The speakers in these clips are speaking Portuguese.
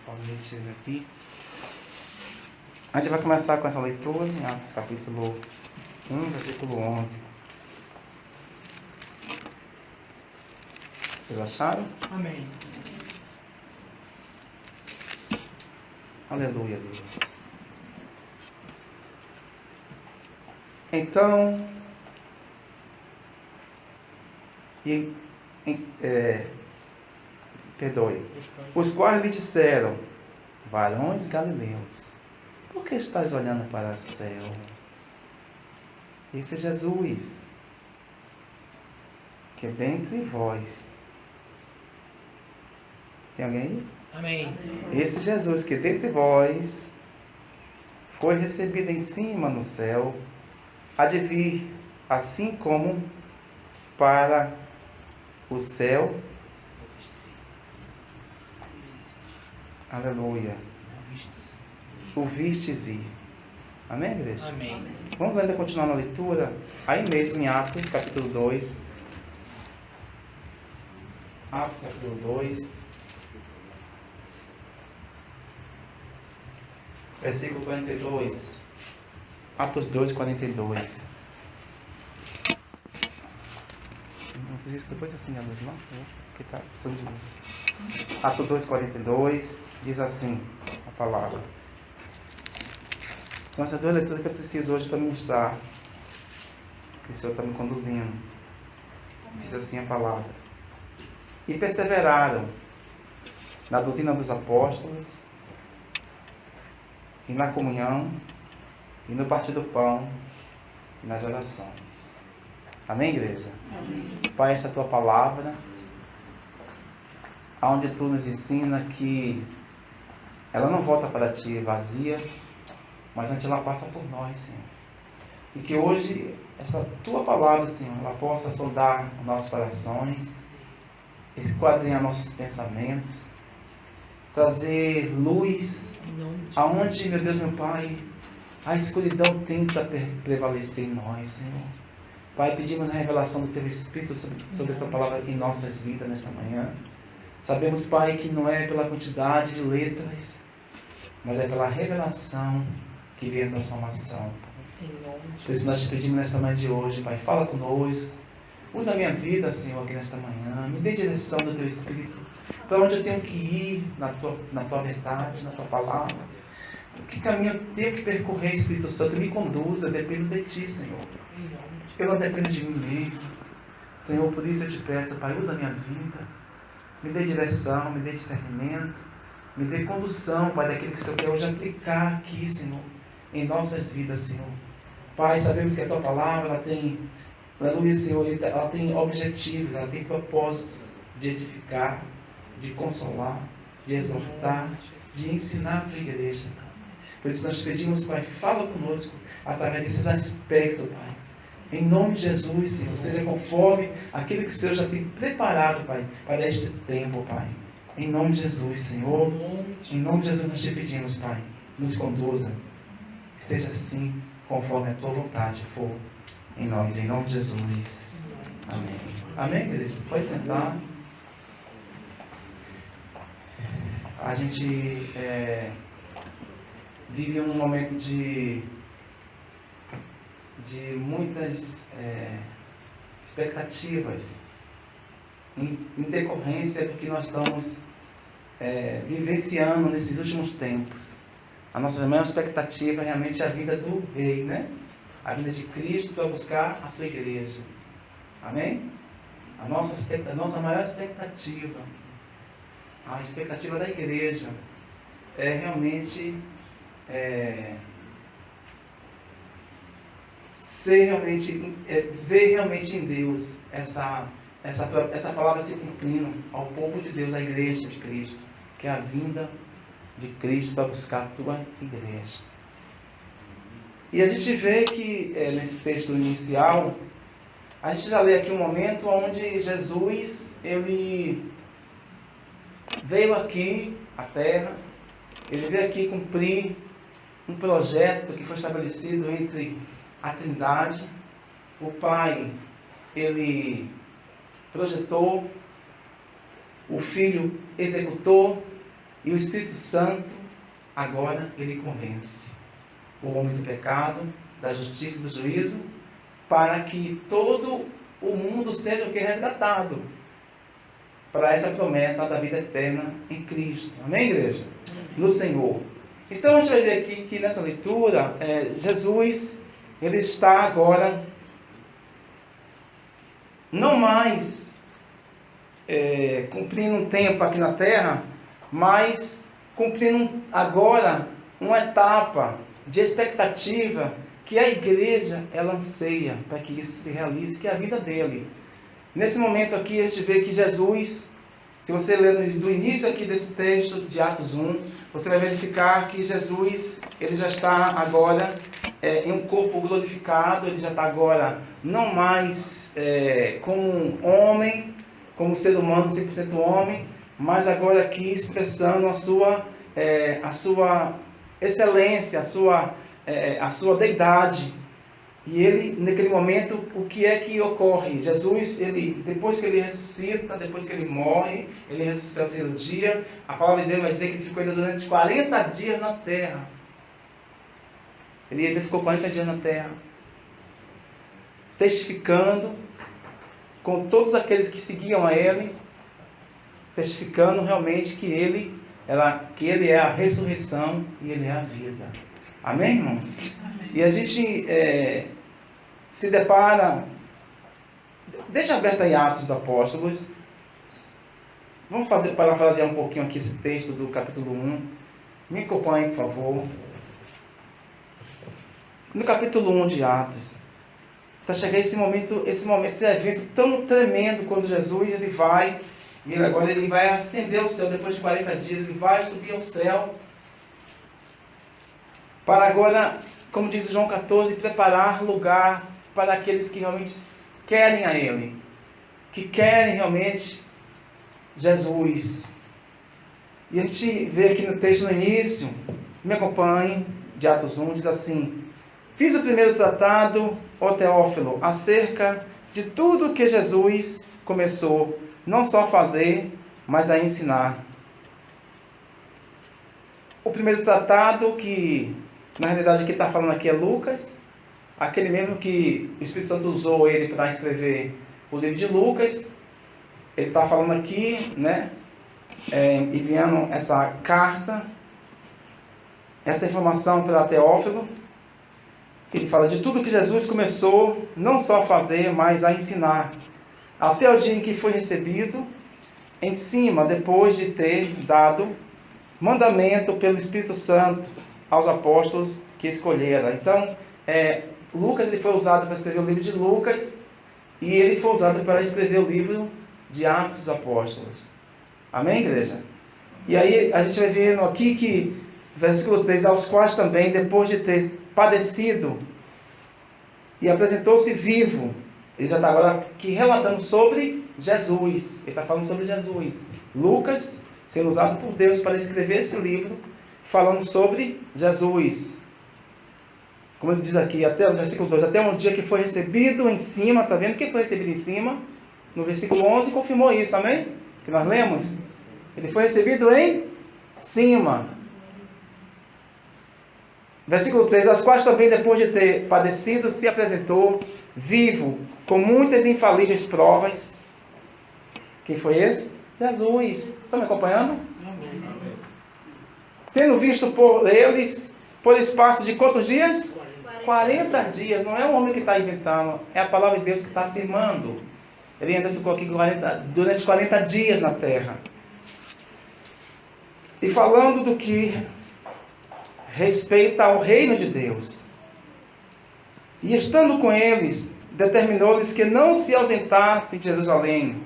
positivo aqui. A gente vai começar com essa leitura em Atos capítulo 1, versículo 11. Vocês acharam? Amém. Aleluia, Deus. Então, perdoe, os quais lhe disseram: varões galileus, por que estás olhando para o céu? Esse é Jesus, que é dentre vós. Tem alguém aí? Amém. Esse Jesus que dentre vós foi recebido em cima no céu, há de vir, assim como para o céu. Aleluia. O vistes ir. Amém, igreja? Amém. Vamos ainda continuar na leitura, aí mesmo em Atos, capítulo 2. Atos, capítulo 2. Versículo 42. Atos 2, 42. Não fiz isso depois assim a luz, não? Porque está precisando de luz. Atos 2, 42. Diz assim a palavra. São essas duas leituras que eu preciso hoje para ministrar. Que o Senhor está me conduzindo. Diz assim a palavra. E perseveraram na doutrina dos apóstolos, e na comunhão, e no partir do pão, e nas orações. Amém, igreja? Amém. Pai, esta é a tua palavra, onde tu nos ensina que ela não volta para ti vazia, mas antes ela passa por nós, Senhor. E que hoje esta tua palavra, Senhor, ela possa sondar os nossos corações, esquadrinhar nossos pensamentos, trazer luz aonde, meu Deus, meu Pai, a escuridão tenta prevalecer em nós, Senhor. Pai, pedimos a revelação do Teu Espírito sobre a Tua palavra em nossas vidas nesta manhã. Sabemos, Pai, que não é pela quantidade de letras, mas é pela revelação que vem a transformação. Por isso nós te pedimos nesta manhã de hoje, Pai, fala conosco. Usa a minha vida, Senhor, aqui nesta manhã. Me dê direção do Teu Espírito. Para onde eu tenho que ir na tua verdade, na Tua palavra. Que caminho eu tenho que percorrer, Espírito Santo? Me conduza, dependo de Ti, Senhor. Eu não dependo de mim mesmo. Senhor, por isso eu te peço, Pai, usa a minha vida. Me dê direção, me dê discernimento. Me dê condução, Pai, daquilo que o Senhor quer hoje aplicar aqui, Senhor. Em nossas vidas, Senhor. Pai, sabemos que a Tua palavra, ela tem... Aleluia, Senhor, ela tem objetivos, ela tem propósitos de edificar, de consolar, de exortar, de ensinar a tua igreja. Por isso nós pedimos, Pai, fala conosco através desses aspectos, Pai. Em nome de Jesus, Senhor, seja conforme aquilo que o Senhor já tem preparado, Pai, para este tempo, Pai. Em nome de Jesus, Senhor, em nome de Jesus nós te pedimos, Pai, nos conduza. Seja assim, conforme a tua vontade for. Em nós, em nome de Jesus. Amém. Amém, igreja? Pode sentar. A gente vive um momento de muitas expectativas em decorrência do que nós estamos vivenciando nesses últimos tempos. A nossa maior expectativa é realmente a vida do Rei, né? A vinda de Cristo para buscar a sua igreja. Amém? A nossa maior expectativa, a expectativa da igreja, é realmente ver realmente em Deus essa palavra se cumprindo ao povo de Deus, à igreja de Cristo, que é a vinda de Cristo para buscar a tua igreja. E a gente vê que nesse texto inicial, a gente já lê aqui um momento onde Jesus, ele veio aqui à Terra, ele veio aqui cumprir um projeto que foi estabelecido entre a Trindade. O Pai, ele projetou, o Filho executou E o Espírito Santo, agora, ele convence o homem do pecado, da justiça e do juízo, para que todo o mundo seja o que? Resgatado. Para essa promessa da vida eterna em Cristo. Amém, igreja? No Senhor. Então, a gente vai ver aqui que nessa leitura, Jesus, ele está agora não mais cumprindo um tempo aqui na terra, mas cumprindo agora uma etapa de expectativa que a igreja, ela anseia para que isso se realize, que é a vida dele. Nesse momento aqui, a gente vê que Jesus, se você ler do início aqui desse texto de Atos 1, você vai verificar que Jesus, ele já está agora em um corpo glorificado, ele já está agora não mais como um homem, como um ser humano 100% homem, mas agora aqui expressando a sua excelência, a sua deidade. E ele, naquele momento, o que é que ocorre? Jesus, depois que ele ressuscita, depois que ele morre, ele ressuscita no terceiro dia, a palavra de Deus vai dizer que ele ficou ainda durante 40 dias na terra. Ele ainda ficou 40 dias na terra, testificando com todos aqueles que seguiam a ele, testificando realmente que ele é a ressurreição e ele é a vida. Amém, irmãos? Amém. E a gente se depara, deixa aberto aí Atos dos Apóstolos. Vamos parafrasear um pouquinho aqui esse texto do capítulo 1. Me acompanhe, por favor. No capítulo 1 de Atos, está chegando esse evento tão tremendo quando Jesus ele vai, e agora ele vai ascender ao céu, depois de 40 dias, ele vai subir ao céu, para agora, como diz João 14, preparar lugar para aqueles que realmente querem a Ele, que querem realmente Jesus. E a gente vê aqui no texto no início, me acompanhe, de Atos 1, diz assim: fiz o primeiro tratado, ó Teófilo, acerca de tudo que Jesus começou, não só a fazer, mas a ensinar. O primeiro tratado, que na realidade quem está falando aqui é Lucas, aquele mesmo que o Espírito Santo usou ele para escrever o livro de Lucas. Ele está falando aqui, né, enviando essa carta, essa informação para Teófilo. Ele fala de tudo que Jesus começou, não só a fazer, mas a ensinar, até o dia em que foi recebido em cima, depois de ter dado mandamento pelo Espírito Santo aos apóstolos que escolheram. Então, Lucas ele foi usado para escrever o livro de Lucas, e ele foi usado para escrever o livro de Atos dos Apóstolos. Amém, igreja? E aí a gente vai vendo aqui que, versículo 3, aos quais também, depois de ter padecido e apresentou-se vivo, ele já está agora aqui relatando sobre Jesus. Ele está falando sobre Jesus. Lucas sendo usado por Deus para escrever esse livro, falando sobre Jesus. Como ele diz aqui, até o versículo 2, até um dia que foi recebido em cima, está vendo que foi recebido em cima? No versículo 11 confirmou isso, amém? Que nós lemos. Ele foi recebido em cima. Versículo 3, as quais também depois de ter padecido, se apresentou vivo, com muitas infalíveis provas. Quem foi esse? Jesus. Estão me acompanhando? Amém. Sendo visto por eles, por espaço de quantos dias? 40 dias. Não é o homem que está inventando, é a palavra de Deus que está afirmando. Ele ainda ficou aqui durante 40 dias na terra. E falando do que respeita ao reino de Deus. E estando com eles, determinou-lhes que não se ausentassem de Jerusalém,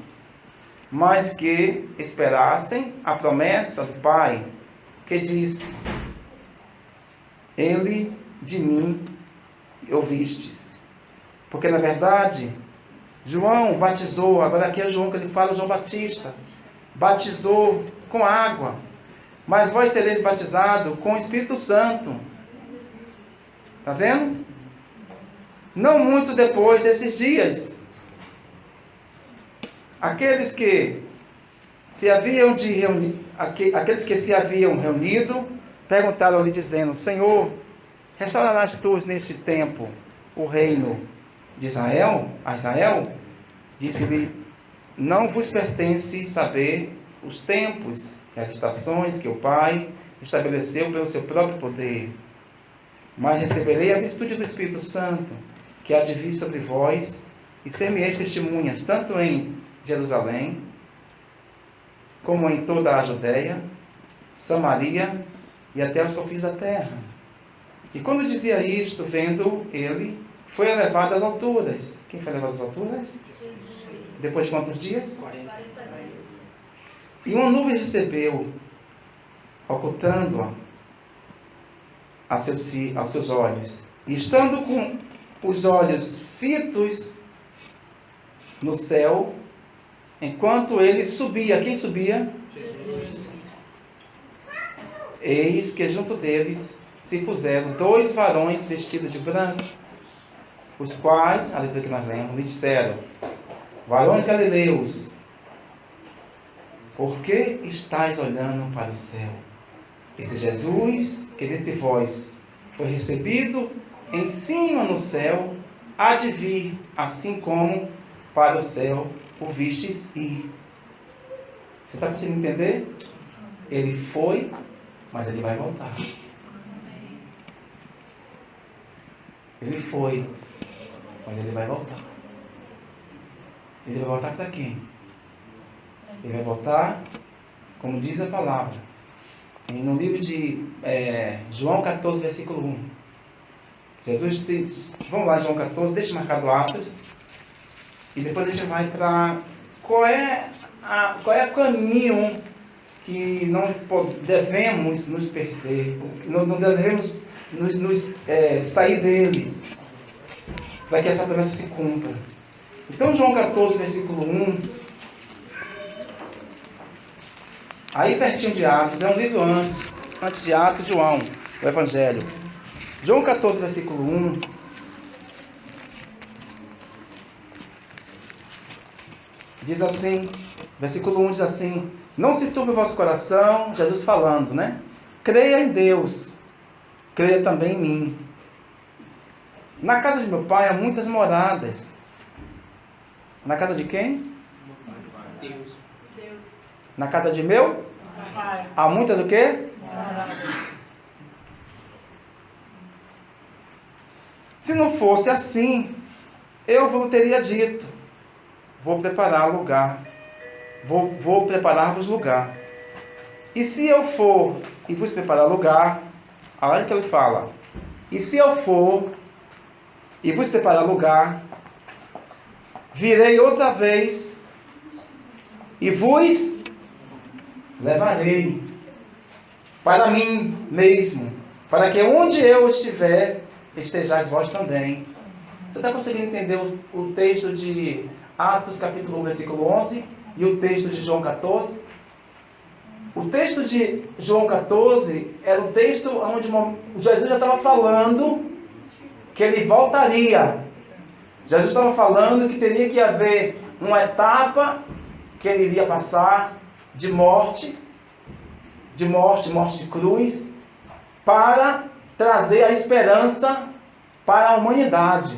mas que esperassem a promessa do Pai, que diz: ele de mim ouvistes. Porque na verdade, João batizou, agora aqui é João que ele fala, João Batista, batizou com água, mas vós sereis batizados com o Espírito Santo. Está vendo? Não muito depois desses dias, aqueles que se haviam de reunir, aqueles que se haviam reunido perguntaram-lhe dizendo: Senhor, restaurarás tu neste tempo o reino de Israel? A Israel? Disse-lhe: não vos pertence saber os tempos e as estações que o Pai estabeleceu pelo seu próprio poder, mas receberei a virtude do Espírito Santo, que há de vir sobre vós, e ser-me-eis testemunhas, tanto em Jerusalém, como em toda a Judéia, Samaria e até os confins da terra. E quando dizia isto, vendo ele, foi elevado às alturas. Quem foi elevado às alturas? Jesus. Depois de quantos dias? 40. E uma nuvem recebeu, ocultando-a aos seus olhos. E estando com os olhos fitos no céu, enquanto ele subia. Quem subia? Jesus. Eis que junto deles se puseram 2 varões vestidos de branco, os quais, a letra que nós lemos, lhe disseram: varões galileus, por que estáis olhando para o céu? Esse Jesus, que dentre vós foi recebido em cima no céu, há de vir, assim como para o céu o vistes ir. Você está conseguindo entender? Ele foi, mas ele vai voltar. Ele foi, mas ele vai voltar. Ele vai voltar para quem? Ele vai voltar, como diz a palavra, no livro de João 14, versículo 1. Jesus diz, vamos lá, João 14, deixa marcado Atos, e depois a gente vai para qual é o caminho que não devemos nos perder, não devemos sair dele, para que essa promessa se cumpra. Então, João 14, versículo 1, aí pertinho de Atos, é um livro antes de Atos, João, o Evangelho. João 14, versículo 1, diz assim, versículo 1 diz assim: não se turbe o vosso coração, Jesus falando, né? Creia em Deus, creia também em mim. Na casa de meu pai há muitas moradas. Na casa de quem? Deus. Na casa de meu? Há muitas o quê? Se não fosse assim, eu vos teria dito: vou preparar lugar. Vou preparar-vos lugar. E se eu for e vos preparar lugar, a hora que ele fala, e se eu for e vos preparar lugar, virei outra vez e vos levarei para mim mesmo, para que onde eu estiver, estejais vós também. Você está conseguindo entender o texto de Atos capítulo 1, versículo 11 e o texto de João 14? O texto de João 14 era o texto onde Jesus já estava falando que ele voltaria. Jesus estava falando que teria que haver uma etapa que ele iria passar de morte de cruz, para trazer a esperança para a humanidade.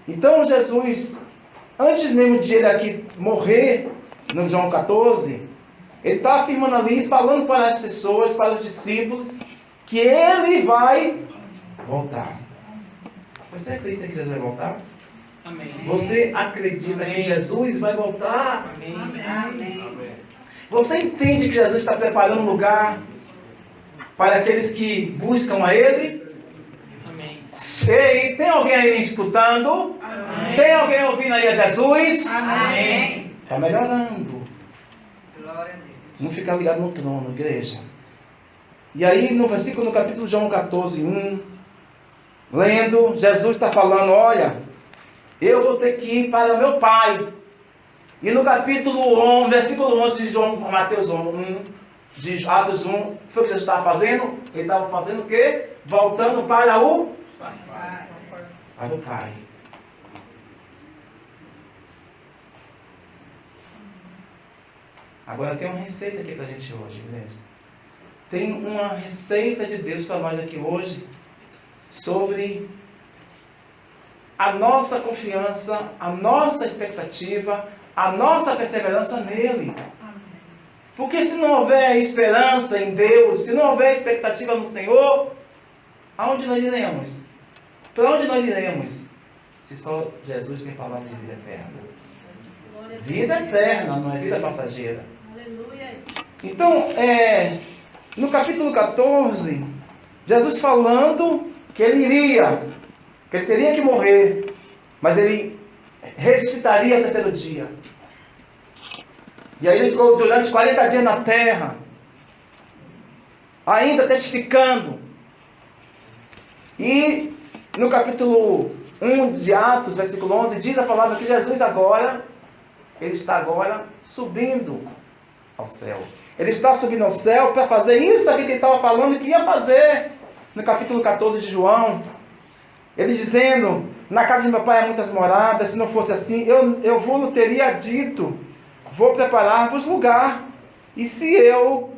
Então Jesus, antes mesmo de ele aqui morrer, no João 14, ele está afirmando ali, falando para as pessoas, para os discípulos, que ele vai voltar. Você acredita que Jesus vai voltar? Amém. Você acredita que Jesus vai voltar? Amém. Amém. Você entende que Jesus está preparando um lugar para aqueles que buscam a Ele? Amém. Ei, tem alguém aí escutando? Amém. Tem alguém ouvindo aí a Jesus? Amém. Está melhorando. Glória a Deus. Não ficar ligado no trono, igreja. E aí no versículo, no capítulo João 14, 1, lendo, Jesus está falando: olha, eu vou ter que ir para meu Pai. E no capítulo 11, versículo 11 de Mateus 1, de Atos 1, foi o que Jesus estava fazendo? Ele estava fazendo o quê? Voltando para o Pai. Agora tem uma receita aqui para a gente hoje, igreja. Tem uma receita de Deus para nós aqui hoje sobre a nossa confiança, a nossa expectativa, a nossa perseverança nele. Porque se não houver esperança em Deus, se não houver expectativa no Senhor, aonde nós iremos? Para onde nós iremos? Se só Jesus tem palavra de vida eterna. Vida eterna, não é vida passageira. Então, no capítulo 14, Jesus falando que ele iria, que ele teria que morrer, mas ele ressuscitaria no terceiro dia. E aí ele ficou durante 40 dias na terra, ainda testificando. E no capítulo 1 de Atos, versículo 11, diz a palavra que Jesus agora, ele está agora subindo ao céu. Ele está subindo ao céu para fazer isso aqui que ele estava falando que ia fazer. No capítulo 14 de João, ele dizendo, na casa de meu pai há muitas moradas, se não fosse assim, eu vos teria dito, vou preparar-vos lugar. E se eu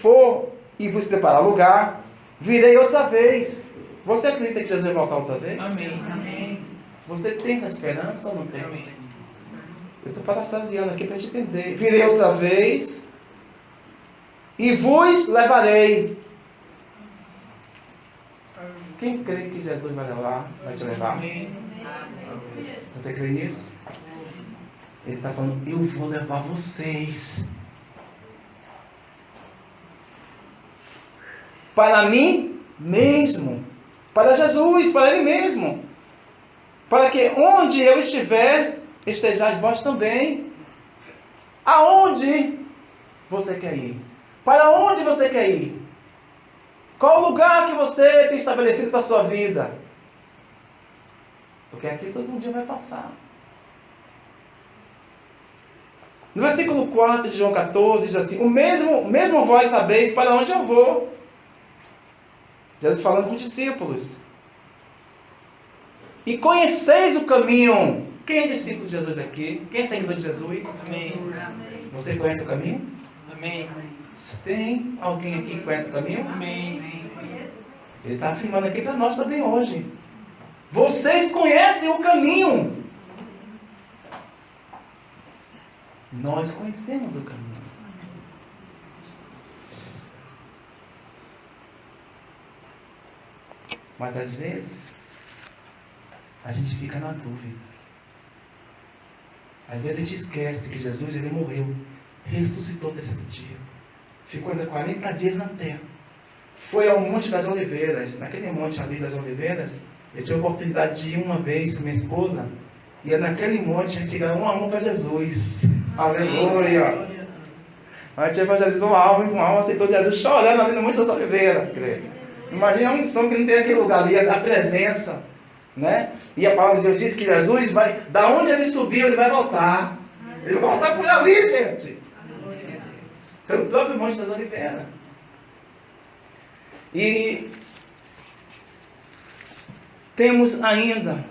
for e vos preparar lugar, virei outra vez. Você acredita que Jesus vai voltar outra vez? Amém. Amém. Você tem essa esperança ou não tem? Amém. Eu estou parafraseando aqui para te entender. Virei outra vez e vos levarei. Quem crê que Jesus vai levar, vai te levar? Amém. Você crê nisso? Ele está falando, eu vou levar vocês. Para mim mesmo. Para Jesus, para Ele mesmo. Para que onde eu estiver, estejais vós também. Aonde você quer ir? Para onde você quer ir? Qual o lugar que você tem estabelecido para a sua vida? Porque aqui todo um dia vai passar. No versículo 4 de João 14 diz assim, o mesmo vós sabeis para onde eu vou. Jesus falando com os discípulos. E conheceis o caminho. Quem é discípulo de Jesus aqui? Quem é seguidor de Jesus? Amém. Você conhece o caminho? Amém. Tem alguém aqui que conhece o caminho? Amém. Ele está afirmando aqui para nós também hoje. Vocês conhecem o caminho. Nós conhecemos o caminho. Mas às vezes, a gente fica na dúvida. Às vezes a gente esquece que Jesus, ele morreu, ressuscitou no terceiro dia. Ficou ainda 40 dias na terra. Foi ao Monte das Oliveiras. Naquele monte ali das Oliveiras, eu tive a oportunidade de ir uma vez com minha esposa. E naquele monte a gente ganhou um amor para Jesus. Aleluia! A gente evangelizou uma alma aceitou Jesus chorando ali no Monte das Oliveiras, creio. Imagina a unção que não tem aquele lugar ali, a presença, né? E a palavra de Deus diz que Jesus vai, da onde ele subiu, ele vai voltar. Ele vai voltar por ali, gente. Pelo próprio Monte das Oliveiras. E temos ainda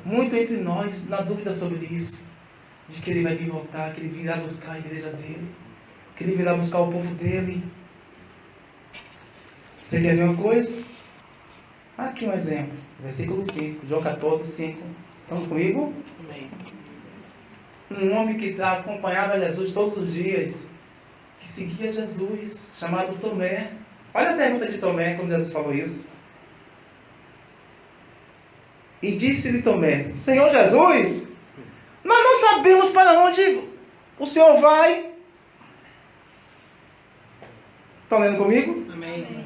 muito entre nós na dúvida sobre isso. De que ele vai vir voltar, que ele virá buscar a igreja dele, que ele virá buscar o povo dele. Você quer ver uma coisa? Aqui um exemplo. Versículo 5. João 14, 5. Estão comigo? Amém. Um homem que acompanhava Jesus todos os dias, que seguia Jesus, chamado Tomé. Olha a pergunta de Tomé, quando Jesus falou isso. E disse-lhe Tomé, Senhor Jesus, nós não sabemos para onde o Senhor vai. Estão lendo comigo? Amém.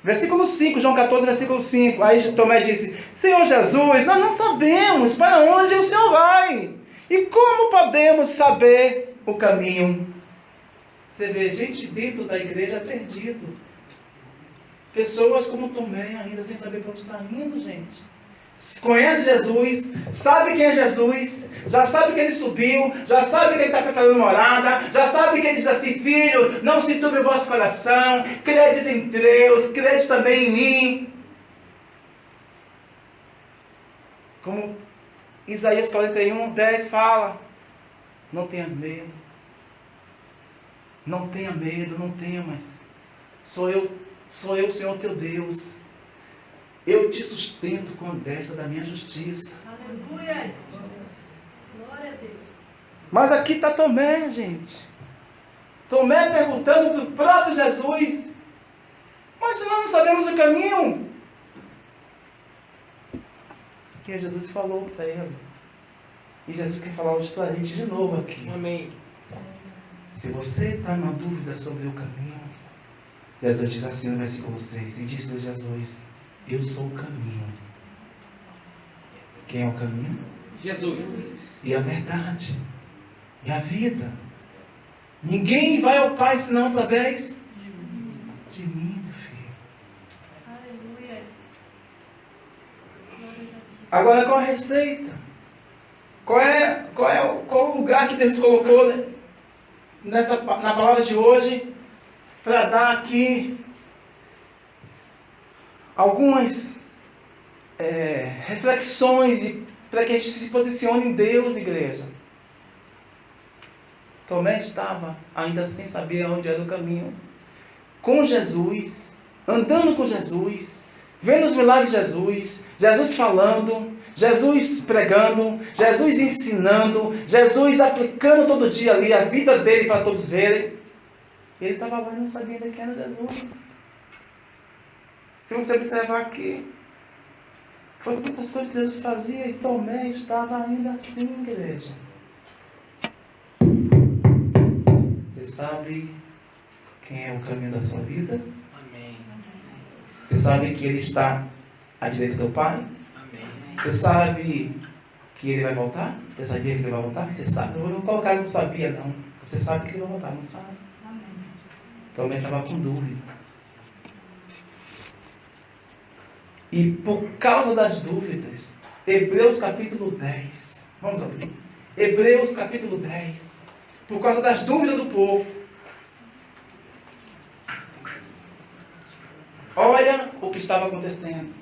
Versículo 5, João 14, versículo 5. Aí Tomé disse, Senhor Jesus, nós não sabemos para onde o Senhor vai. E como podemos saber o caminho? Você vê gente dentro da igreja perdido. Pessoas como Tomé ainda sem saber para onde está indo, gente. Conhece Jesus, sabe quem é Jesus, já sabe que ele subiu, já sabe que ele está preparando morada, já sabe que ele diz assim, filho, não se turbe o vosso coração, credes em Deus, credes também em mim. Como Isaías 41, 10 fala, não tenhas medo. Não tenha medo, não temas. Sou eu, Senhor teu Deus. Eu te sustento com a destra da minha justiça. Aleluia. Glória a Deus. Mas aqui está Tomé, gente. Tomé perguntando para o próprio Jesus: mas nós não sabemos o caminho. E aí Jesus falou para ele. E Jesus quer falar hoje para a gente de novo aqui. Amém. Se você está na dúvida sobre o caminho, Jesus diz assim no versículo 6, e disse-lhe Jesus: eu sou o caminho. Quem é o caminho? Jesus. E a verdade. E a vida. Ninguém vai ao Pai senão através de mim, do Filho. Aleluia. Glória a Ti. Agora, qual a receita? Qual o lugar que Deus colocou na palavra de hoje para dar aqui algumas reflexões para que a gente se posicione em Deus, igreja? Tomé estava ainda sem saber onde era o caminho, com Jesus, andando com Jesus, vendo os milagres de Jesus, Jesus falando, Jesus pregando, Jesus ensinando, Jesus aplicando todo dia ali a vida dele para todos verem. Ele estava lá e não sabia ainda quem era Jesus. Se você observar aqui, foram tantas coisas que Jesus fazia e Tomé estava ainda assim, igreja. Você sabe quem é o caminho da sua vida? Amém. Você sabe que Ele está à direita do Pai? Amém. Você sabe que Ele vai voltar? Você sabia que Ele vai voltar? Você sabe? Eu vou colocar não sabia, não. Você sabe que Ele vai voltar, não sabe? Também estava com dúvida. E por causa das dúvidas, Hebreus capítulo 10. Vamos abrir. Hebreus capítulo 10. Por causa das dúvidas do povo. Olha o que estava acontecendo.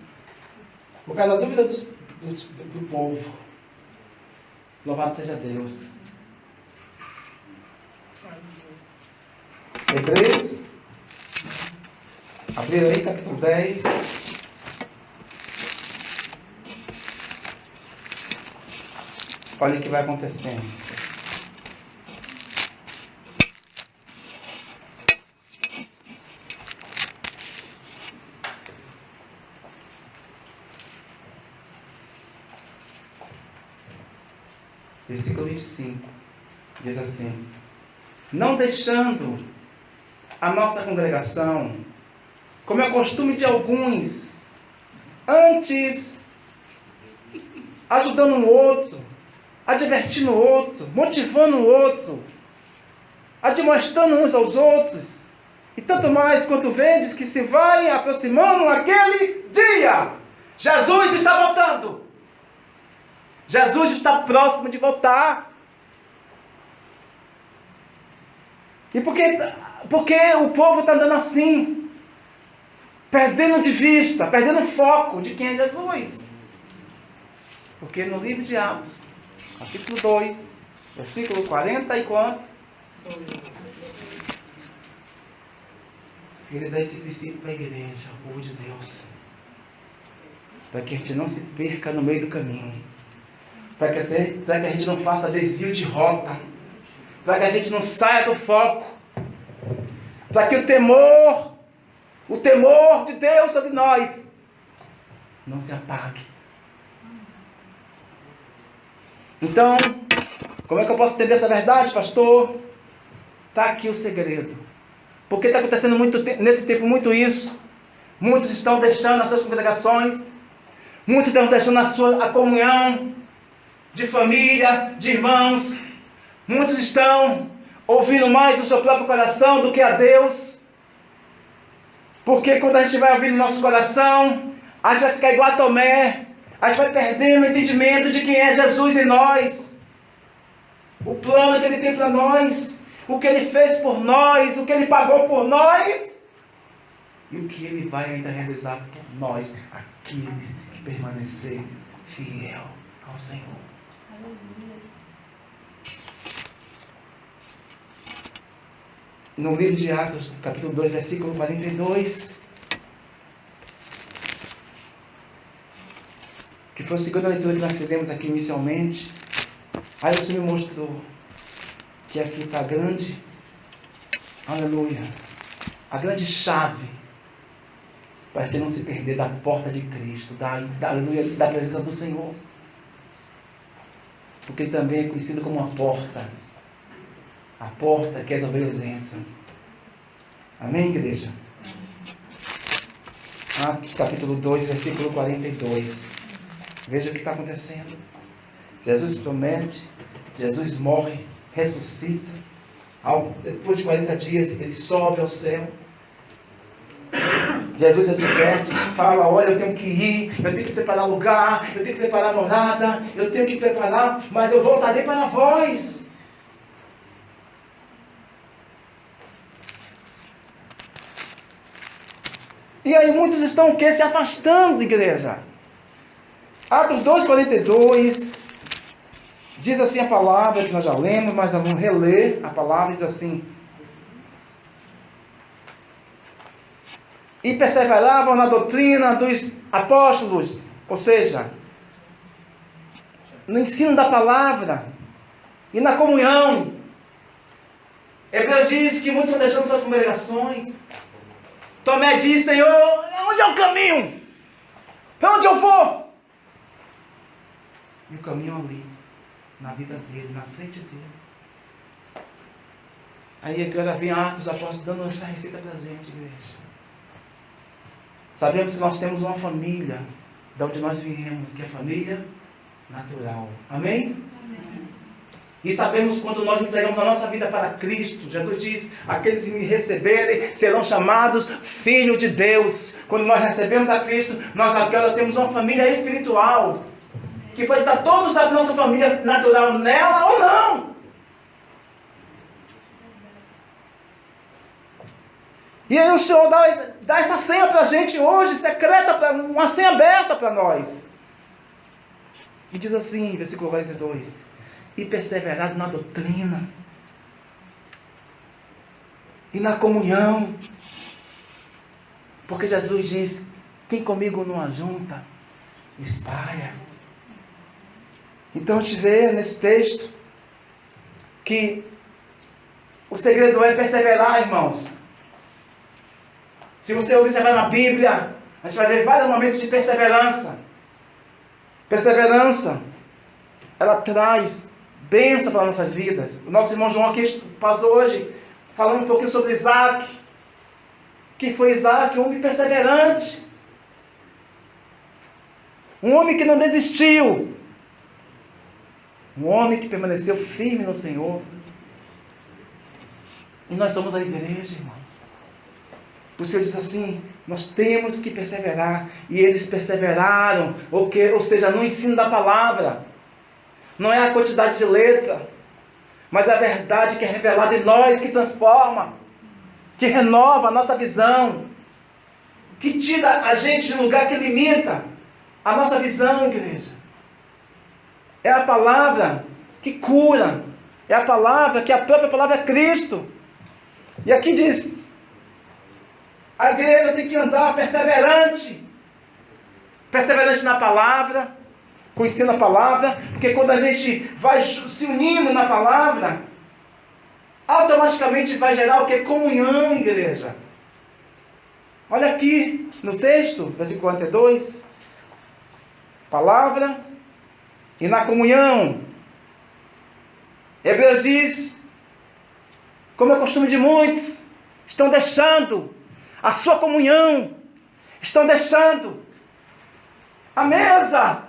Por causa da dúvida do povo. Louvado seja Deus. Hebreus. Abriram aí capítulo 10. Olha o que vai acontecendo. Versículo 25, diz assim: não deixando a nossa congregação, como é costume de alguns, antes ajudando um outro, advertindo o outro, motivando o outro, admoestando uns aos outros, e tanto mais quanto vedes que se vai aproximando aquele dia. Jesus está voltando. Jesus está próximo de voltar. E por que o povo está andando assim? Perdendo de vista, perdendo foco de quem é Jesus. Porque no livro de Atos, capítulo 2, versículo 40 e quanto? Ele dá esse princípio para a igreja, o povo de Deus. Para que a gente não se perca no meio do caminho. Para que a gente não faça desvio de rota. Para que a gente não saia do foco. Para que o temor de Deus sobre nós não se apague. Então, como é que eu posso entender essa verdade, pastor? Está aqui o segredo. Porque está acontecendo nesse tempo muito isso. Muitos estão deixando as suas congregações. Muitos estão deixando a comunhão de família, de irmãos. Muitos estão ouvindo mais o seu próprio coração do que a Deus. Porque quando a gente vai ouvir no nosso coração, a gente vai ficar igual a Tomé. A gente vai perdendo o entendimento de quem é Jesus em nós. O plano que Ele tem para nós. O que Ele fez por nós. O que Ele pagou por nós. E o que Ele vai ainda realizar por nós. Aqueles que permanecerem fiel ao Senhor. no livro de Atos, capítulo 2, versículo 42, que foi a segunda leitura que nós fizemos aqui inicialmente. Aí o Senhor me mostrou que aqui está a grande, aleluia, a grande chave para a gente não se perder da porta de Cristo, aleluia, da presença do Senhor. Porque ele também é conhecido como a porta que as ovelhas entram. Amém, igreja? Atos capítulo 2, versículo 42. Veja o que está acontecendo. Jesus promete, Jesus morre, ressuscita. Depois de 40 dias, ele sobe ao céu. Jesus adverte, fala, olha, eu tenho que ir, eu tenho que preparar lugar, eu tenho que preparar morada, eu tenho que preparar, mas eu voltarei para vós. E aí muitos estão o quê? Se afastando, igreja. Atos 2,42, diz assim a palavra, que nós já lemos, mas vamos reler a palavra, diz assim: e perseveravam na doutrina dos apóstolos, ou seja, no ensino da palavra e na comunhão. Hebreus diz que muitos estão deixando suas congregações. Tomé diz: Senhor, onde é o caminho? Para onde eu vou? E o caminho ali, na vida dele, na frente dele. Aí agora vem Atos dos Apóstolos dando essa receita para a gente, igreja. Sabemos que nós temos uma família, de onde nós viemos, que é a família natural. Amém? Amém. E sabemos quando nós entregamos a nossa vida para Cristo, Jesus diz: aqueles que me receberem serão chamados filhos de Deus. Quando nós recebemos a Cristo, nós agora temos uma família espiritual, que pode estar todos da nossa família natural nela ou não. E aí o Senhor dá essa senha para a gente hoje, secreta, uma senha aberta para nós. E diz assim, versículo 42, e perseverado na doutrina, e na comunhão, porque Jesus diz: quem comigo não ajunta, espalha. Então a gente vê nesse texto que o segredo é perseverar, irmãos. Se você observar na Bíblia, a gente vai ver vários momentos de perseverança. Perseverança, ela traz bênção para nossas vidas. O nosso irmão João aqui passou hoje falando um pouquinho sobre Isaac. Que foi Isaac, um homem perseverante. Um homem que não desistiu. Um homem que permaneceu firme no Senhor. E nós somos a igreja, irmãos. O Senhor diz assim: nós temos que perseverar. E eles perseveraram, ou seja, no ensino da palavra. Não é a quantidade de letra, mas a verdade que é revelada em nós, que transforma, que renova a nossa visão, que tira a gente de um lugar que limita a nossa visão, igreja. É a palavra que cura, é a palavra que a própria palavra é Cristo. E aqui diz: a igreja tem que andar perseverante na palavra, com o ensino da palavra, porque quando a gente vai se unindo na palavra, automaticamente vai gerar o que? Comunhão, igreja. Olha aqui no texto, versículo 42, palavra e na comunhão. Hebreus diz, como é costume de muitos, estão deixando a sua comunhão, estão deixando a mesa,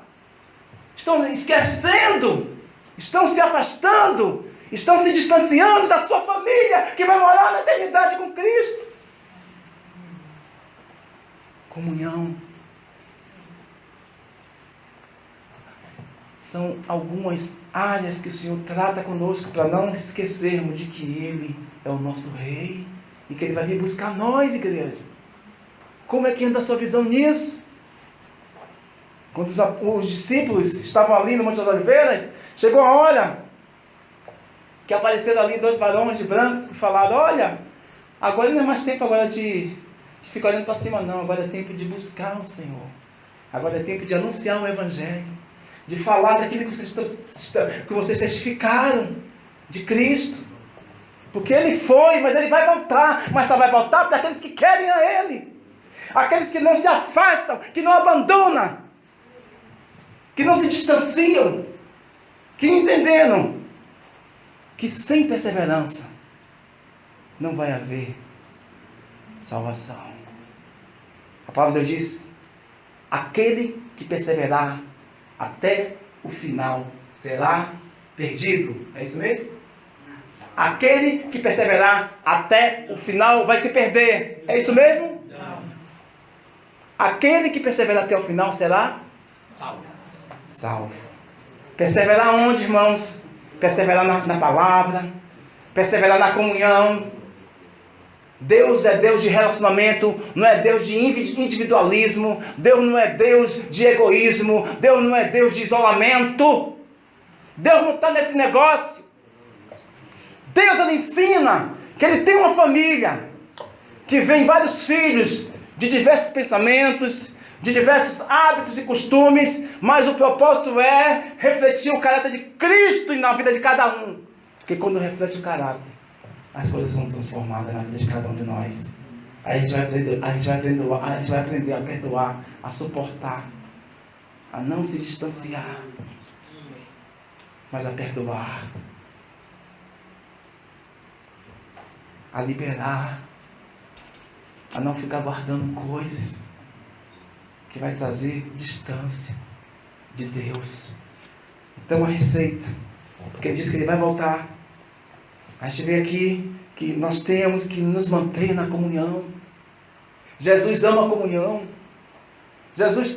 estão esquecendo, estão se afastando, estão se distanciando da sua família, que vai morar na eternidade com Cristo. Comunhão. São algumas áreas que o Senhor trata conosco para não esquecermos de que Ele é o nosso Rei e que Ele vai vir buscar nós, igreja. Como é que anda a sua visão nisso? Quando os discípulos estavam ali no Monte das Oliveiras, chegou a hora que apareceram ali dois varões de branco e falaram: olha, Agora não é mais tempo agora de ficar olhando para cima, não. Agora é tempo de buscar o Senhor. Agora é tempo de anunciar o Evangelho. De falar daquilo que vocês testificaram de Cristo. Porque Ele foi, mas Ele vai voltar. Mas só vai voltar para aqueles que querem a Ele. Aqueles que não se afastam, que não abandonam. Que não se distanciam. Que entenderam que sem perseverança não vai haver salvação. A palavra de Deus diz: aquele que perseverar até o final será perdido. É isso mesmo? Aquele que perseverar até o final vai se perder. É isso mesmo? Não. Aquele que perseverar até o final será Salvo. salvo. Perseverar onde, irmãos? Perseverar na palavra. Perseverar na comunhão. Deus é Deus de relacionamento, não é Deus de individualismo. Deus não é Deus de egoísmo. Deus não é Deus de isolamento. Deus não está nesse negócio. Deus, Ele ensina que Ele tem uma família, que vem vários filhos de diversos pensamentos, de diversos hábitos e costumes, mas o propósito é refletir o caráter de Cristo na vida de cada um. Porque quando reflete o caráter, as coisas são transformadas na vida de cada um de nós. Aí a gente vai aprender a perdoar, a suportar, a não se distanciar, mas a perdoar, a liberar, a não ficar guardando coisas que vai trazer distância de Deus. Então a receita, porque Ele diz que Ele vai voltar. A gente vê aqui que nós temos que nos manter na comunhão. Jesus ama a comunhão. Jesus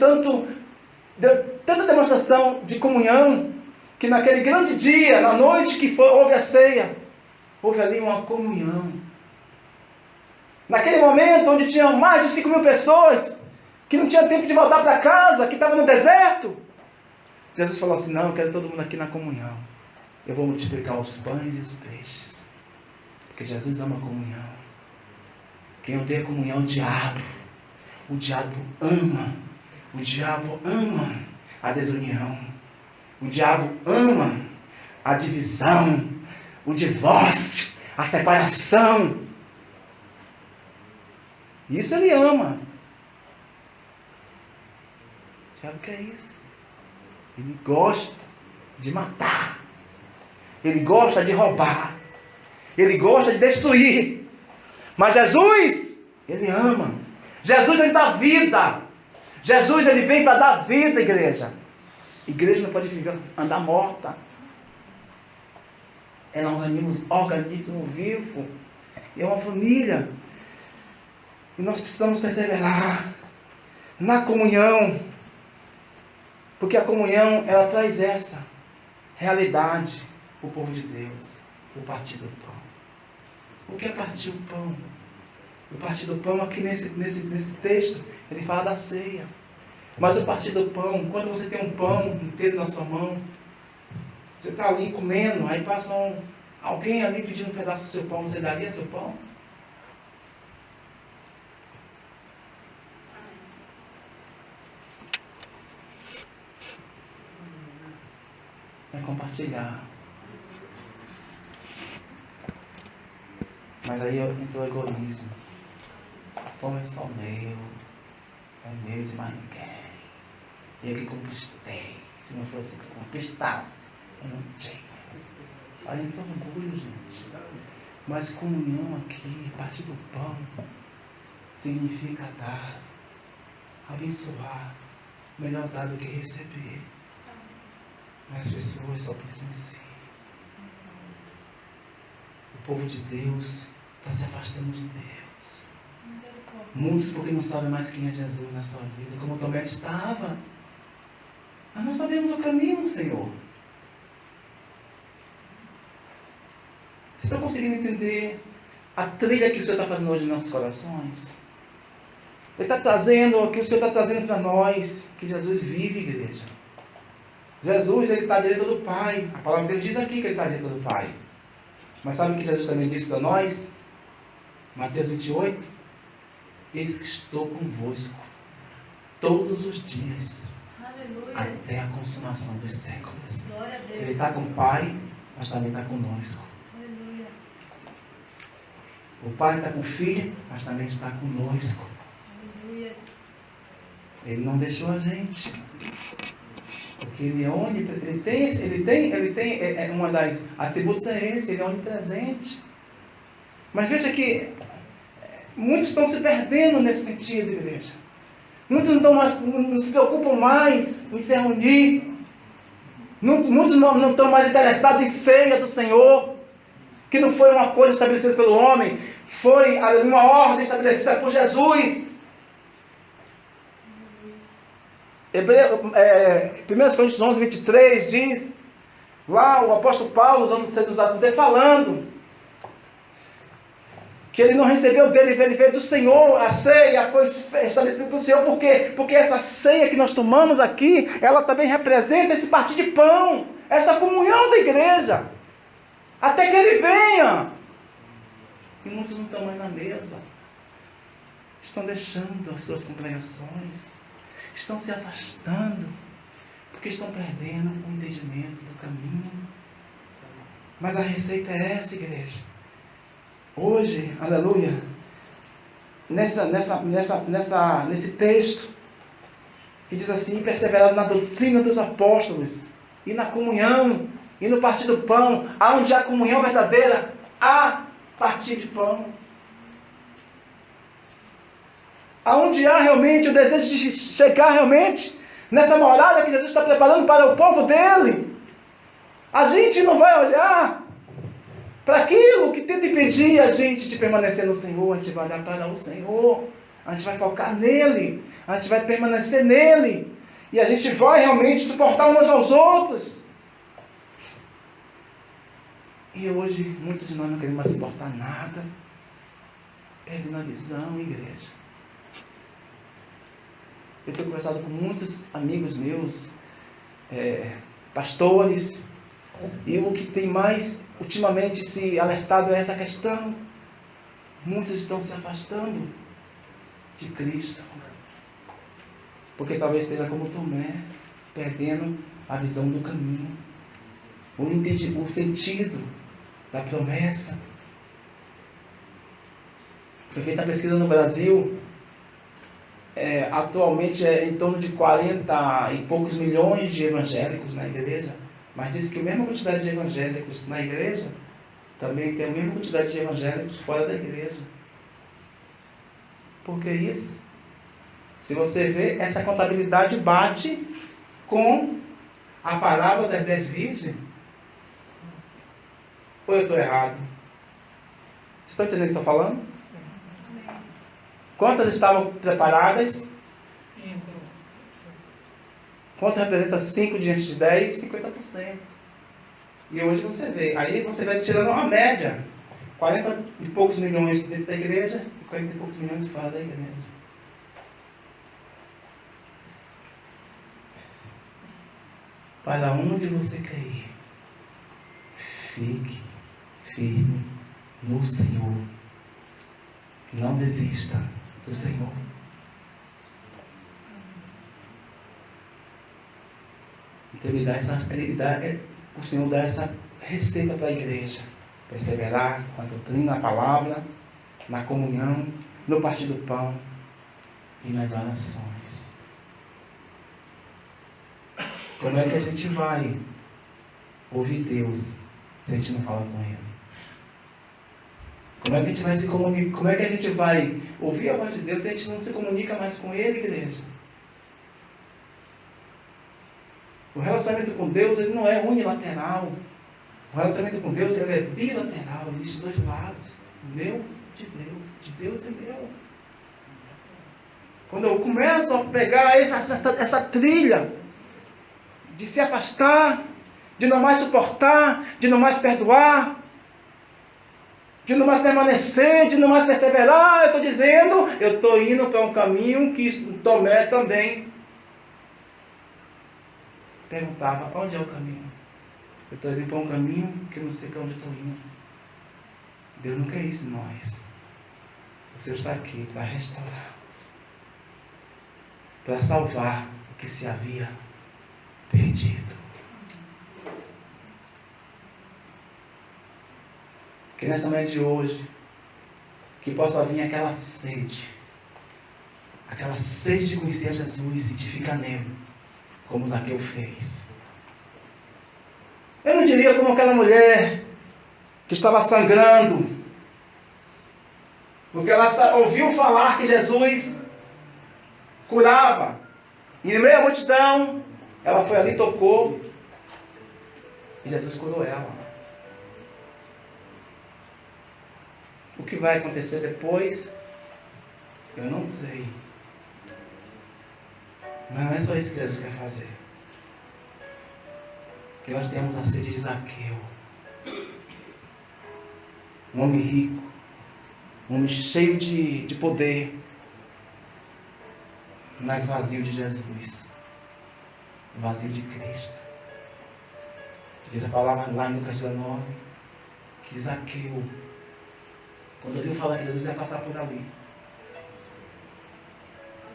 deu tanta demonstração de comunhão, que naquele grande dia, na noite que houve a ceia, houve ali uma comunhão. Naquele momento onde tinham mais de 5.000 pessoas, que não tinha tempo de voltar para casa, que estava no deserto, Jesus falou assim: não, eu quero todo mundo aqui na comunhão. Eu vou multiplicar os pães e os peixes. Porque Jesus ama a comunhão. Quem odeia a comunhão é o diabo. O diabo ama. O diabo ama a desunião. O diabo ama a divisão, o divórcio, a separação. Isso ele ama. O diabo quer isso. Ele gosta de matar. Ele gosta de roubar. Ele gosta de destruir. Mas Jesus, Ele ama. Jesus, Ele dá vida. Jesus, Ele vem para dar vida, igreja. Igreja não pode andar morta. Ela é um organismo vivo. É uma família. E nós precisamos perseverar na comunhão. Porque a comunhão, ela traz essa realidade para o povo de Deus. O partir do pão. O que é partir o pão? O partir do pão, aqui nesse texto, ele fala da ceia. Mas o partir do pão, quando você tem um pão inteiro na sua mão, você está ali comendo, aí passa alguém ali pedindo um pedaço do seu pão, você daria seu pão? É compartilhar. Mas aí entrou o egoísmo. O pão é só meu. É meu de mais ninguém. Eu que conquistei. Se não fosse que eu conquistasse, eu não tinha. Aí entrou orgulho, gente. Mas comunhão aqui, partir do pão, significa dar, abençoar. Melhor dar do que receber. Mas as pessoas só pensam em si. O povo de Deus está se afastando de Deus. Muitos porque não sabem mais quem é Jesus na sua vida, como Tomé estava. Mas não sabemos o caminho, Senhor. Vocês estão conseguindo entender a trilha que o Senhor está fazendo hoje nos nossos corações? Ele está trazendo o que o Senhor está trazendo para nós, que Jesus vive, igreja. Jesus, Ele está à direita do Pai. A palavra dele diz aqui que Ele está à direita do Pai. Mas sabe o que Jesus também disse para nós? Mateus 28, eis que estou convosco todos os dias, Aleluia. até a consumação dos séculos. Glória a Deus. Ele está com o Pai, mas também está conosco. Aleluia. O Pai está com o Filho, mas também está conosco. Aleluia. Ele não deixou a gente. Porque ele é onipresente. Ele tem uma das atributos é esse, ele é onipresente. Mas veja que muitos estão se perdendo nesse sentido, igreja. Muitos não se preocupam mais em se reunir. Muitos não estão mais interessados em ceia do Senhor, que não foi uma coisa estabelecida pelo homem, foi uma ordem estabelecida por Jesus. 1 Coríntios 11, 23 diz, lá o apóstolo Paulo, usando poder, falando que ele não recebeu dele, ele veio do Senhor. A ceia foi estabelecida pelo Senhor. Por quê? Porque essa ceia que nós tomamos aqui, ela também representa esse partir de pão, esta comunhão da igreja, até que ele venha. E muitos não estão mais na mesa, estão deixando as suas congregações, estão se afastando, porque estão perdendo o entendimento do caminho. Mas a receita é essa, igreja. Hoje, aleluia, nesse texto, que diz assim, perseverado na doutrina dos apóstolos, e na comunhão, e no partir do pão, aonde há comunhão verdadeira, há partir de pão. Aonde há realmente o desejo de chegar realmente nessa morada que Jesus está preparando para o povo dele, a gente não vai olhar para aquilo que tenta impedir a gente de permanecer no Senhor. A gente vai olhar para o Senhor, a gente vai focar nele, a gente vai permanecer nele, e a gente vai realmente suportar uns aos outros. E hoje muitos de nós não queremos mais suportar nada, perdendo a visão, igreja. Eu tenho conversado com muitos amigos meus, pastores, e o que tem mais ultimamente se alertado é essa questão. Muitos estão se afastando de Cristo, porque talvez esteja como Tomé, perdendo a visão do caminho, o sentido da promessa. Foi feita a pesquisa no Brasil, atualmente é em torno de 40 e poucos milhões de evangélicos na igreja, mas diz que a mesma quantidade de evangélicos na igreja também tem a mesma quantidade de evangélicos fora da igreja. Por que isso? Se você vê, essa contabilidade bate com a parábola das 10 virgens. Ou eu estou errado? Vocês estão entendendo o que eu estou falando? Quantas estavam preparadas? 5. Quanto representa 5 diante de 10? 50%. E hoje você vê. Aí você vai tirando uma média. 40 e poucos milhões dentro da igreja e 40 e poucos milhões fora da igreja. Para onde você quer ir, fique firme no Senhor. Não desista do Senhor. Então o Senhor dá essa receita para a igreja. Perseverar na doutrina, na palavra, na comunhão, no partir do pão e nas orações. Como é que a gente vai ouvir Deus se a gente não fala com Ele? Como é que a gente vai se comunicar? Como é que a gente vai ouvir a voz de Deus se a gente não se comunica mais com Ele, igreja? O relacionamento com Deus, ele não é unilateral. O relacionamento com Deus, ele é bilateral. Existem dois lados. Meu de Deus é meu. Quando eu começo a pegar essa trilha de se afastar, de não mais suportar, de não mais perdoar, de não mais permanecer, de não mais perseverar, eu estou dizendo, eu estou indo para um caminho que Tomé também perguntava, onde é o caminho? Eu estou indo para um caminho que eu não sei para onde estou indo. Deus não quer isso em nós. O Senhor está aqui para restaurar, para salvar o que se havia perdido. Que nesta manhã de hoje, que possa vir aquela sede de conhecer a Jesus e de ficar nele, como Zaqueu fez. Eu não diria como aquela mulher que estava sangrando, porque ela ouviu falar que Jesus curava, e no meio da multidão, ela foi ali, tocou, e Jesus curou ela. O que vai acontecer depois, eu não sei. Mas não é só isso que Jesus quer fazer. Que nós temos a sede de Zaqueu. Um homem rico, um homem cheio de poder, mas vazio de Jesus, vazio de Cristo. Diz a palavra lá em Lucas 19, que Zaqueu, quando ouviu falar que Jesus ia passar por ali,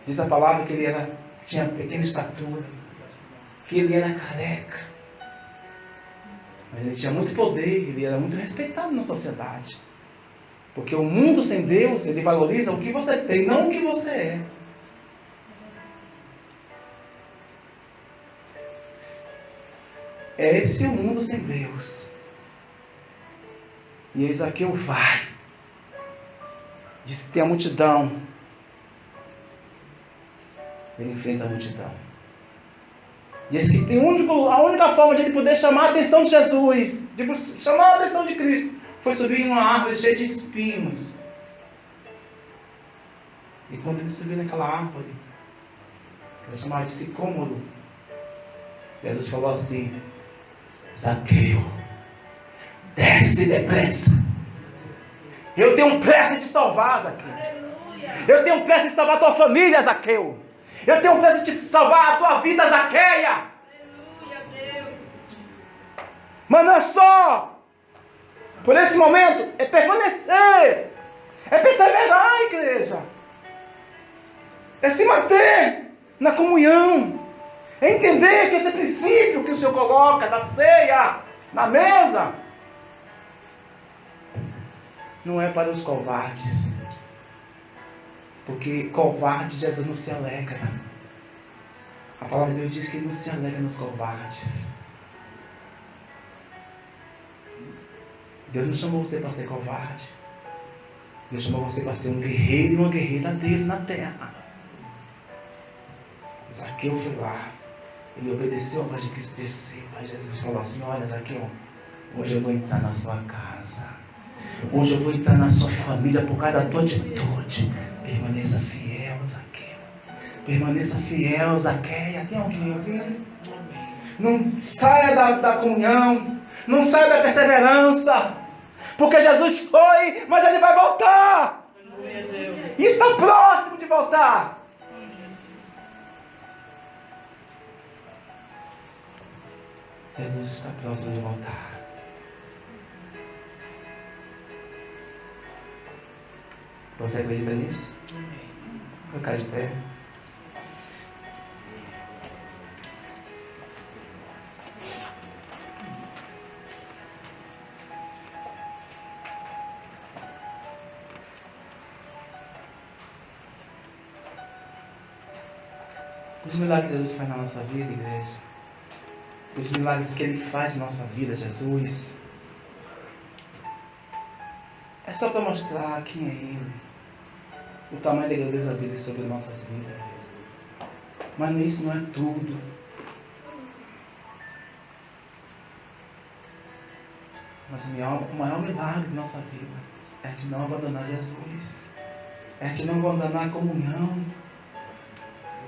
diz a palavra que ele tinha pequena estatura, que ele era careca, mas ele tinha muito poder, ele era muito respeitado na sociedade. Porque o mundo sem Deus, ele valoriza o que você tem, não o que você é. É esse o mundo sem Deus. E Zaqueu vai. Diz que tem a multidão. Ele enfrenta a multidão. Diz que tem a única forma de ele poder chamar a atenção de Jesus, de chamar a atenção de Cristo, foi subir em uma árvore cheia de espinhos. E quando ele subiu naquela árvore, que ele chamava de sicômoro, Jesus falou assim: Zaqueu, desce depressa. Eu tenho pressa de te salvar, Zaqueu. Eu tenho pressa de salvar a tua família, Zaqueu. Eu tenho pressa de te salvar a tua vida, Zaqueia. Aleluia, Deus. Mas não é só por esse momento, é permanecer, é perseverar, igreja, é se manter na comunhão, é entender que esse princípio que o Senhor coloca da ceia, na mesa, não é para os covardes, porque covarde Jesus não se alegra. A palavra de Deus diz que ele não se alegra nos covardes. Deus não chamou você para ser covarde. Deus chamou você para ser um guerreiro e uma guerreira dele na terra. Zaqueu foi lá. Ele obedeceu a voz de Cristo, desceu. Aí Jesus falou assim: olha, Zaqueu, hoje eu vou entrar na sua casa. Hoje eu vou entrar na sua família por causa da tua atitude. Permaneça fiel, Zaqueu. Permaneça fiel, Zaqueia. Tem alguém ouvindo? Não saia da comunhão. Não saia da perseverança. Porque Jesus foi, mas ele vai voltar. Aleluia, Deus. E está próximo de voltar. Jesus está próximo de voltar. Você acredita nisso? Vou ficar de pé. Os milagres que Jesus faz na nossa vida, igreja. Os milagres que Ele faz na nossa vida, Jesus. É só para mostrar quem é Ele. O tamanho da grandeza dele sobre nossas vidas. Mas isso não é tudo. Mas o maior milagre da nossa vida é de não abandonar Jesus. É de não abandonar a comunhão.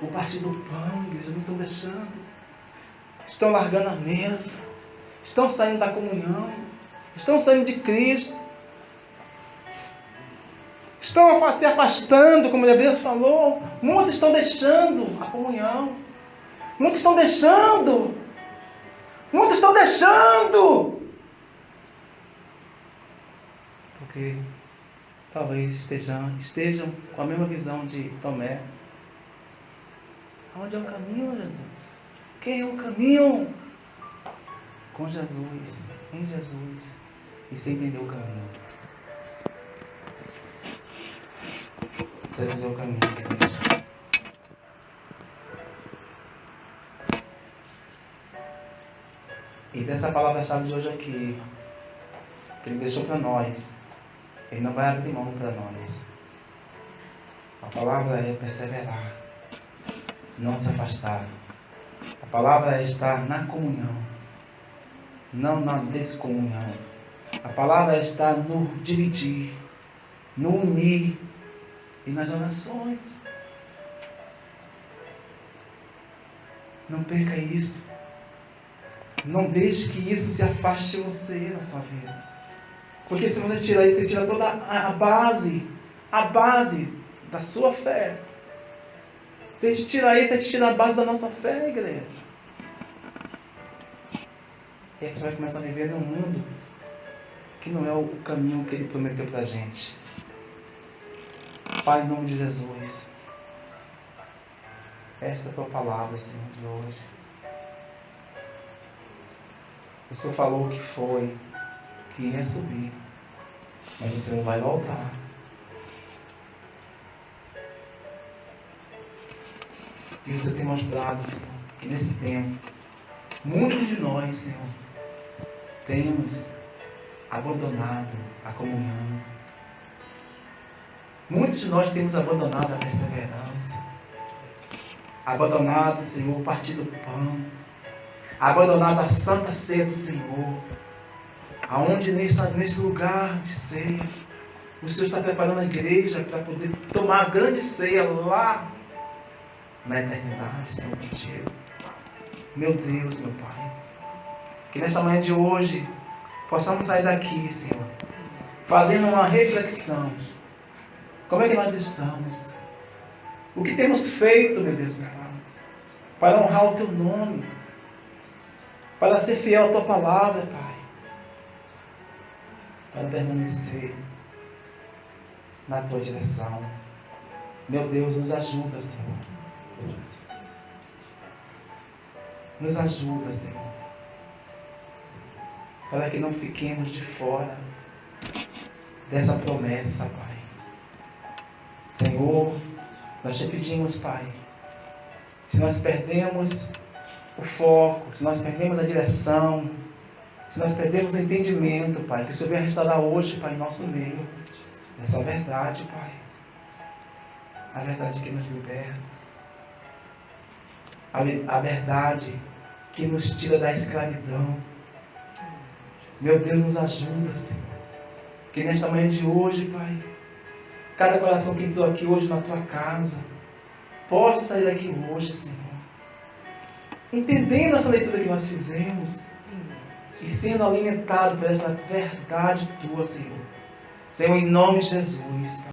O partir do pão, igreja, não estão deixando. Estão largando a mesa. Estão saindo da comunhão. Estão saindo de Cristo. Estão se afastando, como Deus falou. Muitos estão deixando a comunhão. Muitos estão deixando. Muitos estão deixando. Porque talvez estejam com a mesma visão de Tomé. Onde é o caminho, Jesus? Quem é o caminho? Com Jesus, em Jesus. E você entendeu o caminho. Jesus é o caminho, igreja. E dessa palavra-chave de hoje aqui, que Ele deixou para nós, Ele não vai abrir mão para nós. A palavra é perseverar, não se afastar. A palavra é estar na comunhão, não na descomunhão. A palavra é estar no dividir, no unir e nas orações. Não perca isso. Não deixe que isso se afaste de você na sua vida. Porque se você tirar isso, você tira toda a base da sua fé. Se a gente tirar isso, a gente tira a base da nossa fé, igreja. E a gente vai começar a viver num mundo que não é o caminho que Ele prometeu para a gente. Pai, em nome de Jesus, esta é a Tua palavra, Senhor, de hoje. O Senhor falou que foi, que ia subir, mas o Senhor vai voltar. E o Senhor tem mostrado, Senhor, que nesse tempo, muitos de nós, Senhor, temos abandonado a comunhão. Muitos de nós temos abandonado a perseverança. Abandonado, Senhor, o partir do pão. Abandonado a santa ceia do Senhor. Aonde nesse lugar de ceia, o Senhor está preparando a igreja para poder tomar a grande ceia lá na eternidade, Senhor, contigo. Meu Deus, meu Pai. Que nesta manhã de hoje possamos sair daqui, Senhor, fazendo uma reflexão. Como é que nós estamos? O que temos feito, meu Deus, meu Pai, para honrar o Teu nome, para ser fiel à Tua palavra, Pai, para permanecer na Tua direção. Meu Deus, nos ajuda, Senhor. Nos ajuda, Senhor, para que não fiquemos de fora dessa promessa, Pai. Senhor, nós te pedimos, Pai, se nós perdemos o foco, se nós perdemos a direção, se nós perdemos o entendimento, Pai, que o Senhor venha restaurar hoje, Pai, em nosso meio, essa verdade, Pai, a verdade que nos liberta, a verdade que nos tira da escravidão. Meu Deus, nos ajuda, Senhor, que nesta manhã de hoje, Pai, cada coração que entrou aqui hoje na Tua casa, possa sair daqui hoje, Senhor, entendendo essa leitura que nós fizemos e sendo alimentado por essa verdade Tua, Senhor. Senhor, em nome de Jesus.